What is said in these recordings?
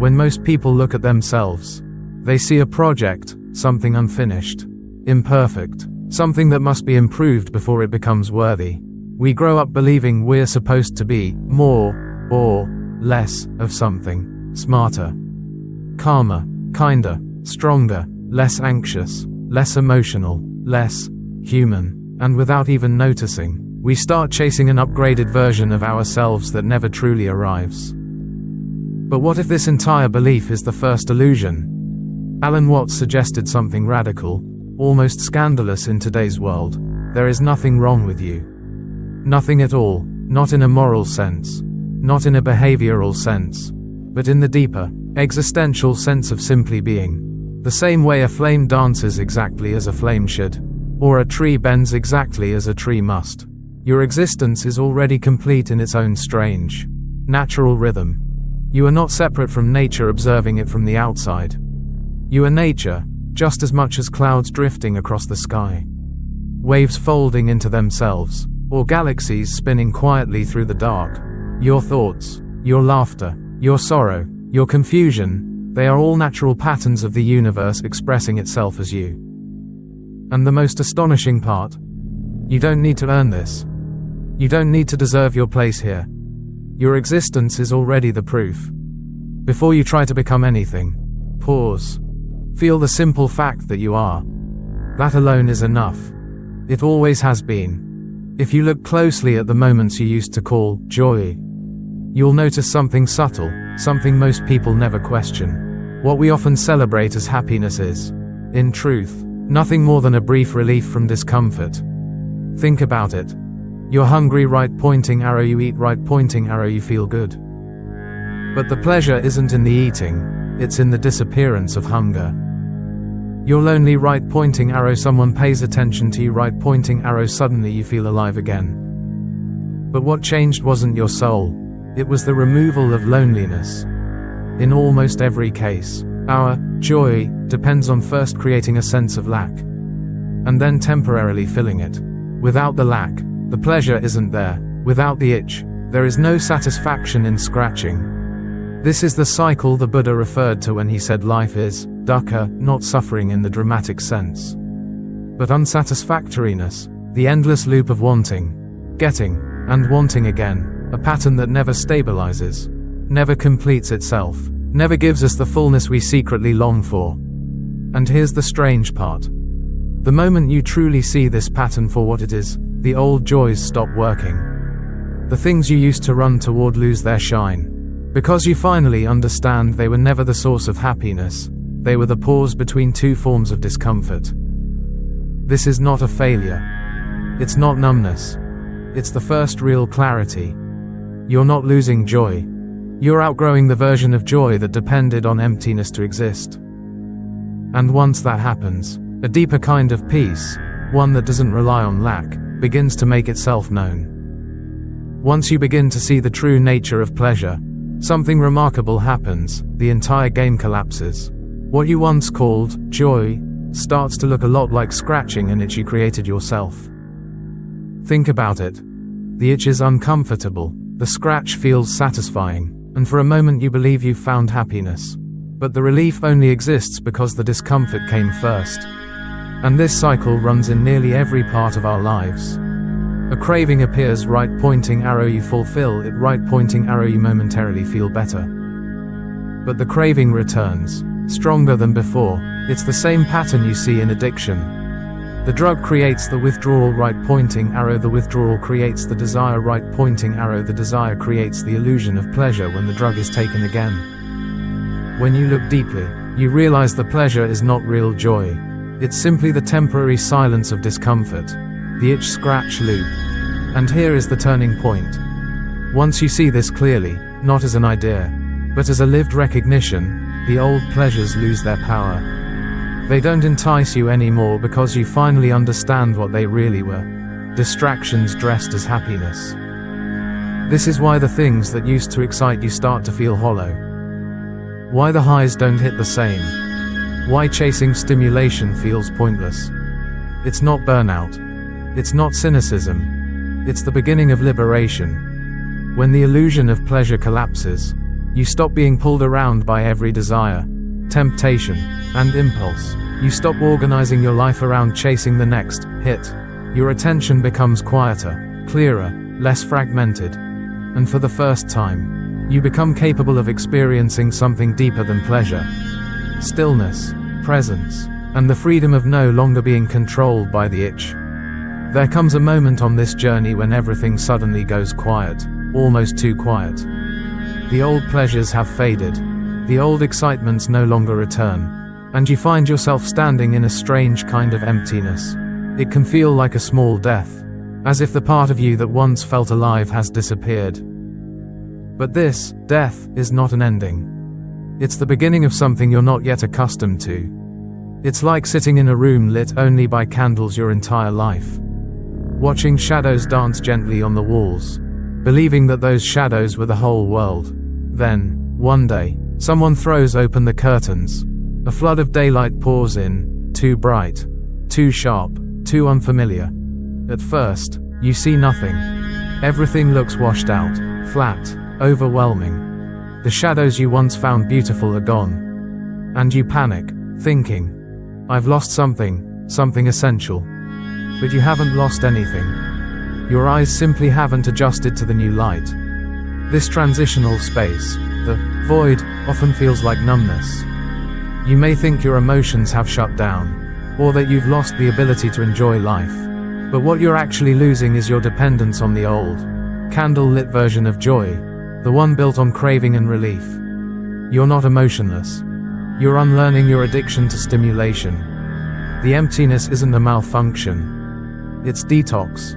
When most people look at themselves, they see a project, something unfinished, imperfect, something that must be improved before it becomes worthy. We grow up believing we're supposed to be more or less of something: smarter, calmer, kinder, stronger, less anxious, less emotional, less human. And without even noticing, we start chasing an upgraded version of ourselves that never truly arrives. But what if this entire belief is the first illusion? Alan Watts suggested something radical, almost scandalous in today's world. There is nothing wrong with you. Nothing at all, not in a moral sense, not in a behavioral sense, but in the deeper, existential sense of simply being. The same way a flame dances exactly as a flame should, or a tree bends exactly as a tree must. Your existence is already complete in its own strange, natural rhythm. You are not separate from nature observing it from the outside. You are nature, just as much as clouds drifting across the sky, waves folding into themselves, or galaxies spinning quietly through the dark. Your thoughts, your laughter, your sorrow, your confusion, they are all natural patterns of the universe expressing itself as you. And the most astonishing part? You don't need to earn this. You don't need to deserve your place here. Your existence is already the proof. Before you try to become anything, pause. Feel the simple fact that you are. That alone is enough. It always has been. If you look closely at the moments you used to call joy, you'll notice something subtle, something most people never question. What we often celebrate as happiness is, in truth, nothing more than a brief relief from discomfort. Think about it. You're hungry, right pointing arrow, you eat, right pointing arrow, you feel good. But the pleasure isn't in the eating, it's in the disappearance of hunger. You're lonely, right pointing arrow, someone pays attention to you, right pointing arrow, suddenly you feel alive again. But what changed wasn't your soul, it was the removal of loneliness. In almost every case, our joy depends on first creating a sense of lack, and then temporarily filling it. Without the lack, the pleasure isn't there. Without the itch, there is no satisfaction in scratching. This is the cycle the Buddha referred to when he said life is dukkha, not suffering in the dramatic sense, but unsatisfactoriness, the endless loop of wanting, getting, and wanting again, a pattern that never stabilizes, never completes itself, never gives us the fullness we secretly long for. And here's the strange part. The moment you truly see this pattern for what it is, the old joys stop working. The things you used to run toward lose their shine, because you finally understand they were never the source of happiness, they were the pause between two forms of discomfort. This is not a failure. It's not numbness. It's the first real clarity. You're not losing joy. You're outgrowing the version of joy that depended on emptiness to exist. And once that happens, a deeper kind of peace, one that doesn't rely on lack, begins to make itself known. Once you begin to see the true nature of pleasure, something remarkable happens. The entire game collapses. What you once called joy starts to look a lot like scratching an itch you created yourself. Think about it. The itch is uncomfortable, the scratch feels satisfying, and for a moment you believe you've found happiness. But the relief only exists because the discomfort came first. And this cycle runs in nearly every part of our lives. A craving appears, right pointing arrow, you fulfill it, right pointing arrow, you momentarily feel better. But the craving returns, stronger than before. It's the same pattern you see in addiction. The drug creates the withdrawal, right pointing arrow, the withdrawal creates the desire, right pointing arrow, the desire creates the illusion of pleasure when the drug is taken again. When you look deeply, you realize the pleasure is not real joy. It's simply the temporary silence of discomfort, the itch-scratch loop. And here is the turning point. Once you see this clearly, not as an idea, but as a lived recognition, the old pleasures lose their power. They don't entice you anymore because you finally understand what they really were: distractions dressed as happiness. This is why the things that used to excite you start to feel hollow. Why the highs don't hit the same. Why chasing stimulation feels pointless. It's not burnout. It's not cynicism. It's the beginning of liberation. When the illusion of pleasure collapses, You stop being pulled around by every desire, temptation, and impulse. You stop organizing your life around chasing the next hit. Your attention becomes quieter, clearer, less fragmented. And for the first time, you become capable of experiencing something deeper than pleasure. Stillness, presence, and the freedom of no longer being controlled by the itch. There comes a moment on this journey when everything suddenly goes quiet, almost too quiet. The old pleasures have faded, the old excitements no longer return, and you find yourself standing in a strange kind of emptiness. It can feel like a small death, as if the part of you that once felt alive has disappeared. But this death is not an ending. It's the beginning of something you're not yet accustomed to. It's like sitting in a room lit only by candles your entire life, watching shadows dance gently on the walls, believing that those shadows were the whole world. Then, one day, someone throws open the curtains. A flood of daylight pours in, too bright, too sharp, too unfamiliar. At first, you see nothing. Everything looks washed out, flat, overwhelming. The shadows you once found beautiful are gone. And you panic, thinking, I've lost something essential. But you haven't lost anything. Your eyes simply haven't adjusted to the new light. This transitional space, the void, often feels like numbness. You may think your emotions have shut down, or that you've lost the ability to enjoy life. But what you're actually losing is your dependence on the old, candle-lit version of joy, the one built on craving and relief. You're not emotionless. You're unlearning your addiction to stimulation. The emptiness isn't a malfunction. It's detox.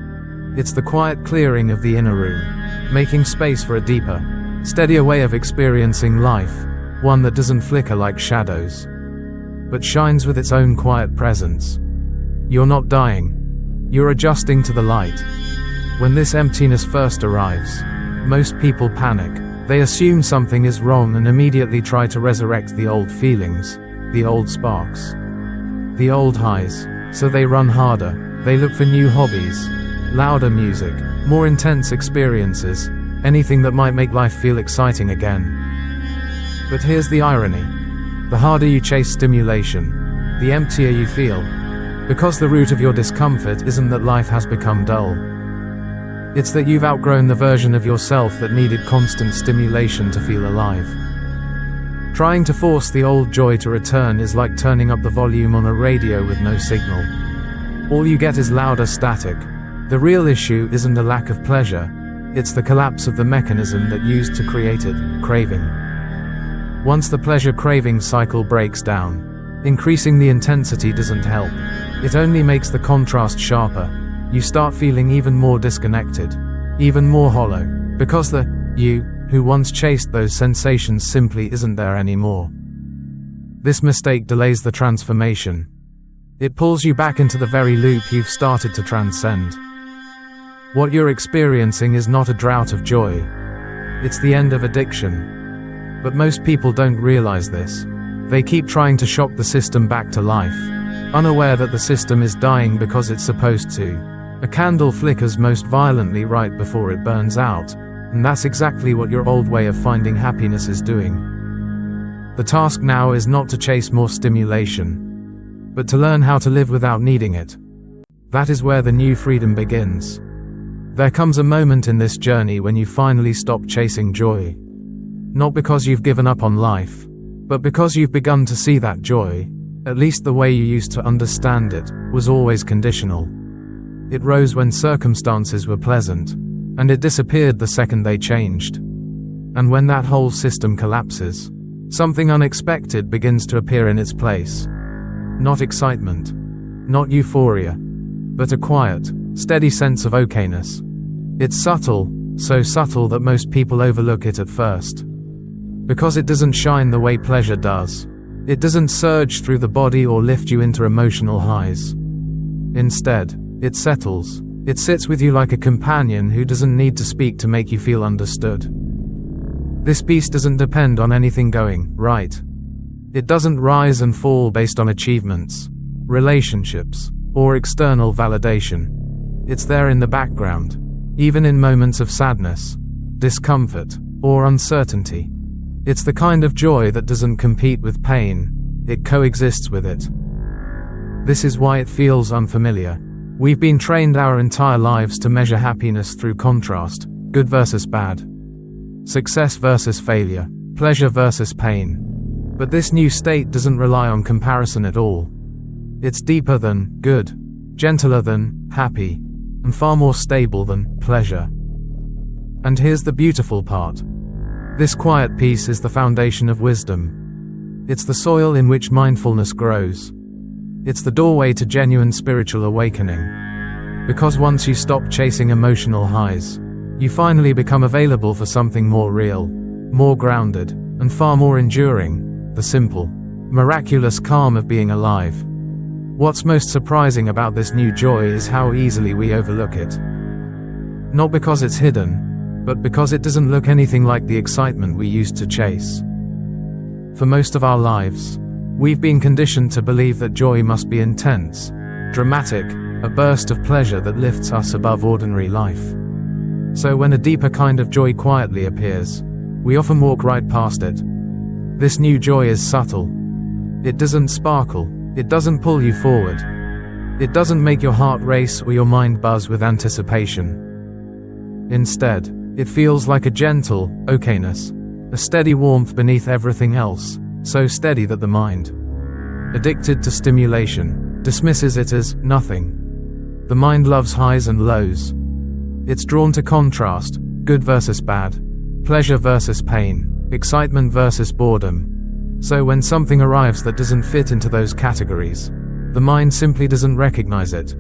It's the quiet clearing of the inner room, making space for a deeper, steadier way of experiencing life, one that doesn't flicker like shadows, but shines with its own quiet presence. You're not dying. You're adjusting to the light. When this emptiness first arrives, most people panic. They assume something is wrong and immediately try to resurrect the old feelings, the old sparks, the old highs. So they run harder, they look for new hobbies, louder music, more intense experiences, anything that might make life feel exciting again. But here's the irony. The harder you chase stimulation, the emptier you feel. Because the root of your discomfort isn't that life has become dull. It's that you've outgrown the version of yourself that needed constant stimulation to feel alive. Trying to force the old joy to return is like turning up the volume on a radio with no signal. All you get is louder static. The real issue isn't a lack of pleasure, it's the collapse of the mechanism that used to create it, craving. Once the pleasure-craving cycle breaks down, increasing the intensity doesn't help. It only makes the contrast sharper. You start feeling even more disconnected, even more hollow, because the you who once chased those sensations simply isn't there anymore. This mistake delays the transformation. It pulls you back into the very loop you've started to transcend. What you're experiencing is not a drought of joy. It's the end of addiction. But most people don't realize this. They keep trying to shock the system back to life, unaware that the system is dying because it's supposed to. A candle flickers most violently right before it burns out, and that's exactly what your old way of finding happiness is doing. The task now is not to chase more stimulation, but to learn how to live without needing it. That is where the new freedom begins. There comes a moment in this journey when you finally stop chasing joy. Not because you've given up on life, but because you've begun to see that joy, at least the way you used to understand it, was always conditional. It rose when circumstances were pleasant, and it disappeared the second they changed. And when that whole system collapses, something unexpected begins to appear in its place. Not excitement, not euphoria, but a quiet, steady sense of okayness. It's subtle, so subtle that most people overlook it at first. Because it doesn't shine the way pleasure does. It doesn't surge through the body or lift you into emotional highs. Instead, it settles. It sits with you like a companion who doesn't need to speak to make you feel understood. This peace doesn't depend on anything going right. It doesn't rise and fall based on achievements, relationships, or external validation. It's there in the background, even in moments of sadness, discomfort, or uncertainty. It's the kind of joy that doesn't compete with pain, it coexists with it. This is why it feels unfamiliar. We've been trained our entire lives to measure happiness through contrast, good versus bad, success versus failure, pleasure versus pain. But this new state doesn't rely on comparison at all. It's deeper than good, gentler than happy, and far more stable than pleasure. And here's the beautiful part. This quiet peace is the foundation of wisdom. It's the soil in which mindfulness grows. It's the doorway to genuine spiritual awakening. Because once you stop chasing emotional highs, you finally become available for something more real, more grounded, and far more enduring, the simple, miraculous calm of being alive. What's most surprising about this new joy is how easily we overlook it. Not because it's hidden, but because it doesn't look anything like the excitement we used to chase. For most of our lives, we've been conditioned to believe that joy must be intense, dramatic, a burst of pleasure that lifts us above ordinary life. So when a deeper kind of joy quietly appears, we often walk right past it. This new joy is subtle. It doesn't sparkle, it doesn't pull you forward. It doesn't make your heart race or your mind buzz with anticipation. Instead, it feels like a gentle okayness, a steady warmth beneath everything else, so steady that the mind, addicted to stimulation, dismisses it as nothing. The mind loves highs and lows. It's drawn to contrast, good versus bad, pleasure versus pain, excitement versus boredom. So when something arrives that doesn't fit into those categories, the mind simply doesn't recognize it.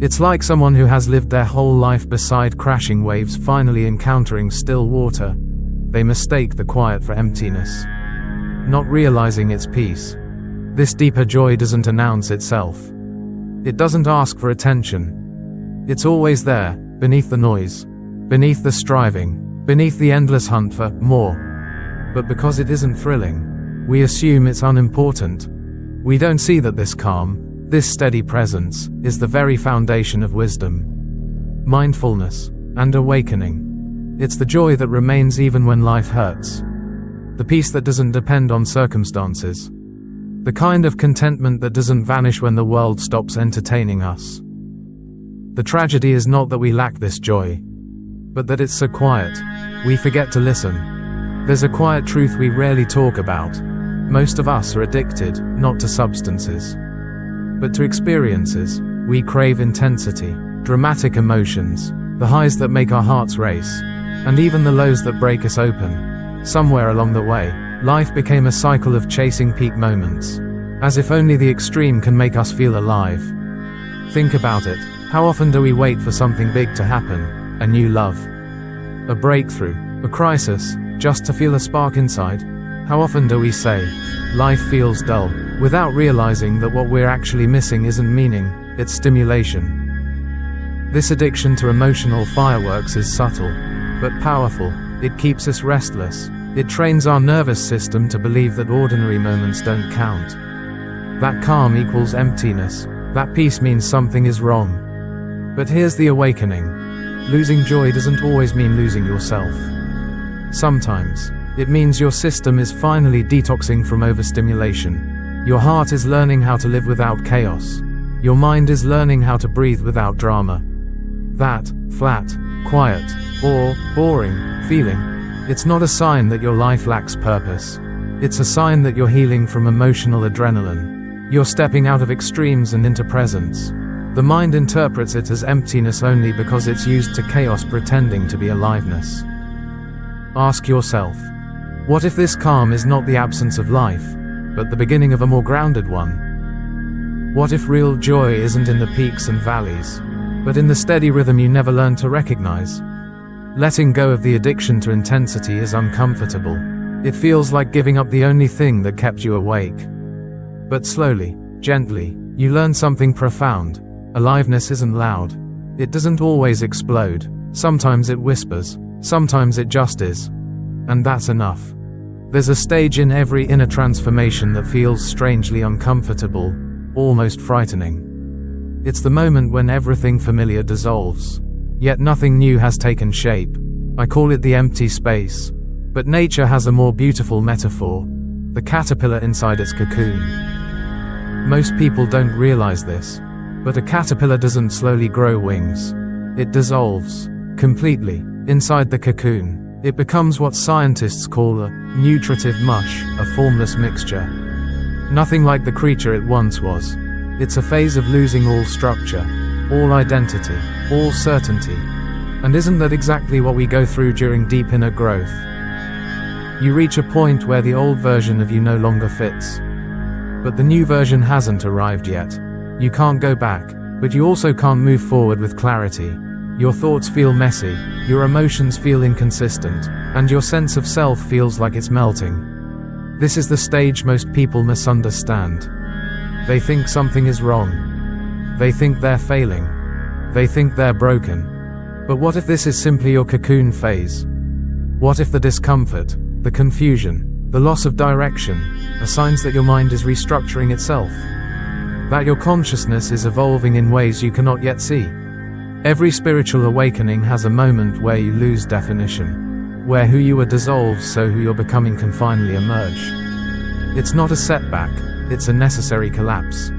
It's like someone who has lived their whole life beside crashing waves finally encountering still water. They mistake the quiet for emptiness, not realizing its peace. This deeper joy doesn't announce itself. It doesn't ask for attention. It's always there, beneath the noise, beneath the striving, beneath the endless hunt for more. But because it isn't thrilling, we assume it's unimportant. We don't see that this calm, this steady presence, is the very foundation of wisdom, mindfulness, and awakening. It's the joy that remains even when life hurts. The peace that doesn't depend on circumstances. The kind of contentment that doesn't vanish when the world stops entertaining us. The tragedy is not that we lack this joy, but that it's so quiet, we forget to listen. There's a quiet truth we rarely talk about. Most of us are addicted, not to substances, but to experiences. We crave intensity, dramatic emotions, the highs that make our hearts race, and even the lows that break us open. Somewhere along the way, life became a cycle of chasing peak moments, as if only the extreme can make us feel alive. Think about it. How often do we wait for something big to happen? A new love, a breakthrough, a crisis, just to feel a spark inside? How often do we say, life feels dull, without realizing that what we're actually missing isn't meaning, it's stimulation? This addiction to emotional fireworks is subtle, but powerful. It keeps us restless. It trains our nervous system to believe that ordinary moments don't count. That calm equals emptiness. That peace means something is wrong. But here's the awakening. Losing joy doesn't always mean losing yourself. Sometimes, it means your system is finally detoxing from overstimulation. Your heart is learning how to live without chaos. Your mind is learning how to breathe without drama. That flat, quiet, or boring feeling, it's not a sign that your life lacks purpose. It's a sign that you're healing from emotional adrenaline. You're stepping out of extremes and into presence. The mind interprets it as emptiness only because it's used to chaos pretending to be aliveness. Ask yourself, what if this calm is not the absence of life, but the beginning of a more grounded one? What if real joy isn't in the peaks and valleys, but in the steady rhythm you never learned to recognize? Letting go of the addiction to intensity is uncomfortable. It feels like giving up the only thing that kept you awake. But slowly, gently, you learn something profound. Aliveness isn't loud. It doesn't always explode. Sometimes it whispers. Sometimes it just is. And that's enough. There's a stage in every inner transformation that feels strangely uncomfortable, almost frightening. It's the moment when everything familiar dissolves, yet nothing new has taken shape. I call it the empty space. But nature has a more beautiful metaphor: the caterpillar inside its cocoon. Most people don't realize this, but a caterpillar doesn't slowly grow wings. It dissolves completely inside the cocoon. It becomes what scientists call a nutritive mush, a formless mixture. Nothing like the creature it once was. It's a phase of losing all structure, all identity, all certainty. And isn't that exactly what we go through during deep inner growth? You reach a point where the old version of you no longer fits. But the new version hasn't arrived yet. You can't go back, but you also can't move forward with clarity. Your thoughts feel messy, your emotions feel inconsistent, and your sense of self feels like it's melting. This is the stage most people misunderstand. They think something is wrong. They think they're failing. They think they're broken. But what if this is simply your cocoon phase? What if the discomfort, the confusion, the loss of direction are signs that your mind is restructuring itself? That your consciousness is evolving in ways you cannot yet see? Every spiritual awakening has a moment where you lose definition, where who you were dissolves so who you're becoming can finally emerge. It's not a setback, it's a necessary collapse.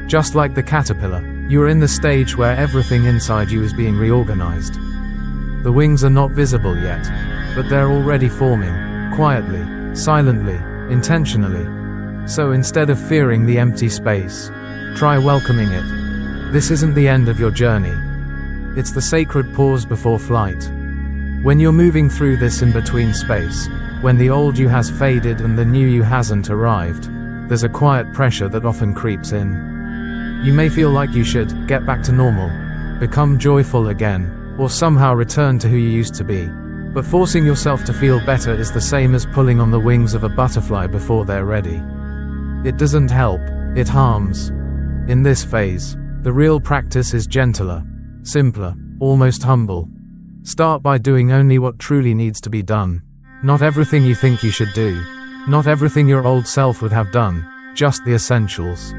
Just like the caterpillar, you are in the stage where everything inside you is being reorganized. The wings are not visible yet, but they're already forming, quietly, silently, intentionally. So instead of fearing the empty space, try welcoming it. This isn't the end of your journey. It's the sacred pause before flight. When you're moving through this in-between space, when the old you has faded and the new you hasn't arrived, there's a quiet pressure that often creeps in. You may feel like you should get back to normal, become joyful again, or somehow return to who you used to be. But forcing yourself to feel better is the same as pulling on the wings of a butterfly before they're ready. It doesn't help, it harms. In this phase, the real practice is gentler, simpler, almost humble. Start by doing only what truly needs to be done. Not everything you think you should do. Not everything your old self would have done. Just the essentials.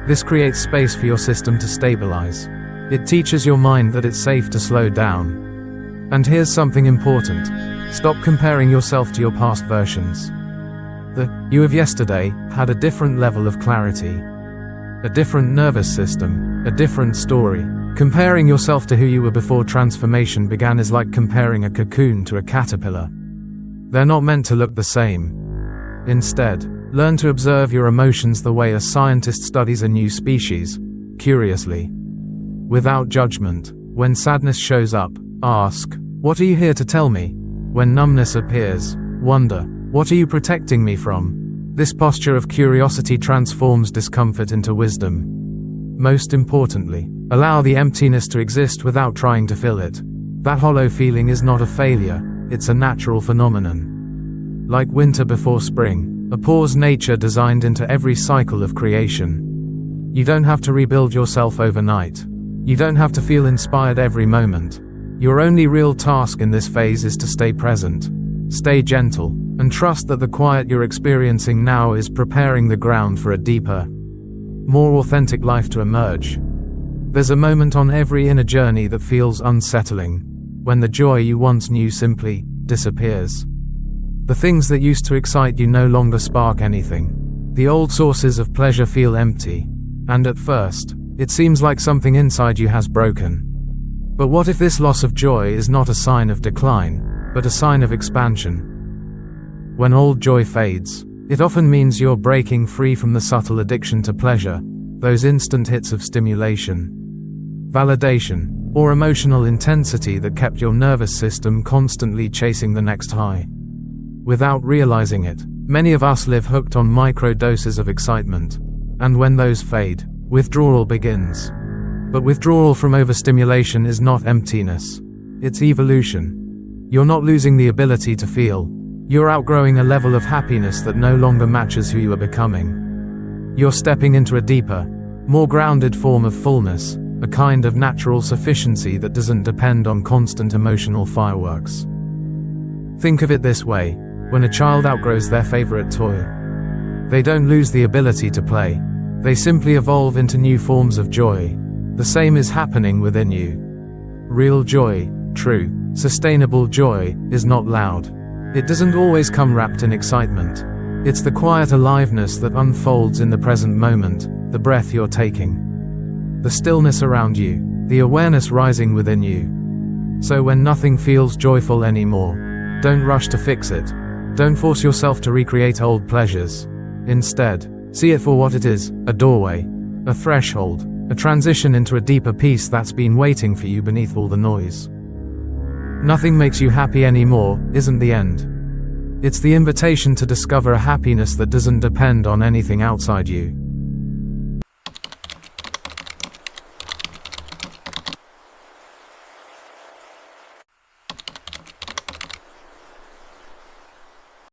This creates space for your system to stabilize. It teaches your mind that it's safe to slow down. And here's something important. Stop comparing yourself to your past versions. The you of yesterday had a different level of clarity, a different nervous system, a different story. Comparing yourself to who you were before transformation began is like comparing a cocoon to a caterpillar. They're not meant to look the same. Instead, learn to observe your emotions the way a scientist studies a new species, curiously. Without judgment. When sadness shows up, ask, "What are you here to tell me?" When numbness appears, wonder, "What are you protecting me from?" This posture of curiosity transforms discomfort into wisdom. Most importantly, allow the emptiness to exist without trying to fill it. That hollow feeling is not a failure, it's a natural phenomenon. Like winter before spring, a pause nature designed into every cycle of creation. You don't have to rebuild yourself overnight. You don't have to feel inspired every moment. Your only real task in this phase is to stay present, stay gentle, and trust that the quiet you're experiencing now is preparing the ground for a deeper, more authentic life to emerge. There's a moment on every inner journey that feels unsettling, when the joy you once knew simply disappears. The things that used to excite you no longer spark anything. The old sources of pleasure feel empty, and at first, it seems like something inside you has broken. But what if this loss of joy is not a sign of decline, but a sign of expansion? When old joy fades, it often means you're breaking free from the subtle addiction to pleasure, those instant hits of stimulation, validation, or emotional intensity that kept your nervous system constantly chasing the next high. Without realizing it, many of us live hooked on micro-doses of excitement, and when those fade, withdrawal begins. But withdrawal from overstimulation is not emptiness. It's evolution. You're not losing the ability to feel. You're outgrowing a level of happiness that no longer matches who you are becoming. You're stepping into a deeper, more grounded form of fullness, a kind of natural sufficiency that doesn't depend on constant emotional fireworks. Think of it this way: when a child outgrows their favorite toy, they don't lose the ability to play. They simply evolve into new forms of joy. The same is happening within you. Real joy, true, sustainable joy, is not loud. It doesn't always come wrapped in excitement. It's the quiet aliveness that unfolds in the present moment, the breath you're taking, the stillness around you, the awareness rising within you. So when nothing feels joyful anymore, don't rush to fix it. Don't force yourself to recreate old pleasures. Instead, see it for what it is, a doorway, a threshold, a transition into a deeper peace that's been waiting for you beneath all the noise. Nothing makes you happy anymore isn't the end. It's the invitation to discover a happiness that doesn't depend on anything outside you.